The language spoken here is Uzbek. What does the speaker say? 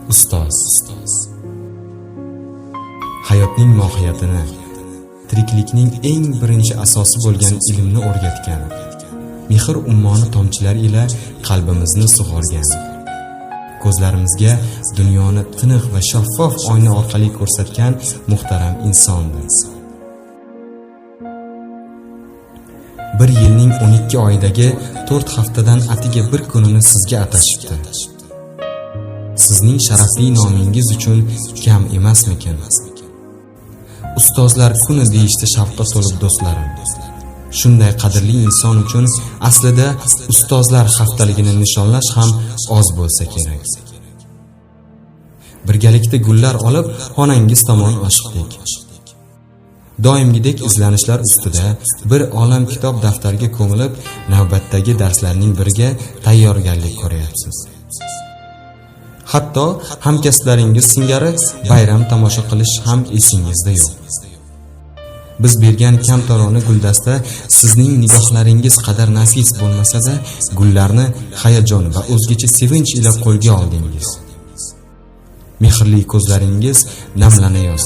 Ustoz hayotning mohiyatini, tiriklikning eng birinchi asosi bo'lgan ilmni o'rgatgan, mehr ummoni tomchilar ila qalbimizni sug'organ, ko'zlarimizga dunyoni tiniq va shaffof oyna orqali ko'rsatgan muhtaram insondir. Bir yilning 12 oyidagi 4 haftadan atiga bir kunini sizga atashibdi. Sizning sharafli nomingiz uchun kam emasmikin? Ustozlar kuni deyishdi shavqqa to'lib do'stlarim. Shunday qadrli inson uchun aslida ustozlar haftaligini nishonlash ham oz bo'lsa kerak. Birgalikda gullar olib xonangiz tomon oshiqdik. Doimgidek izlanishlar ustida bir olam kitob daftarga ko'milib, navbatdagi darslarning biriga tayyorgarlik ko'ryapsiz. Hatto hamkasblaringiz singari bayram tomosha qilish ham esingizda yo'q. Biz bergan kamtarona guldasta sizning nigohlaringiz qadar nafis bo'lmasa-da, gullarni hayajon va o'zgacha sevinch ila qo'lga oldingiz. Mehrli ko'zlaringiz namlanayozdi.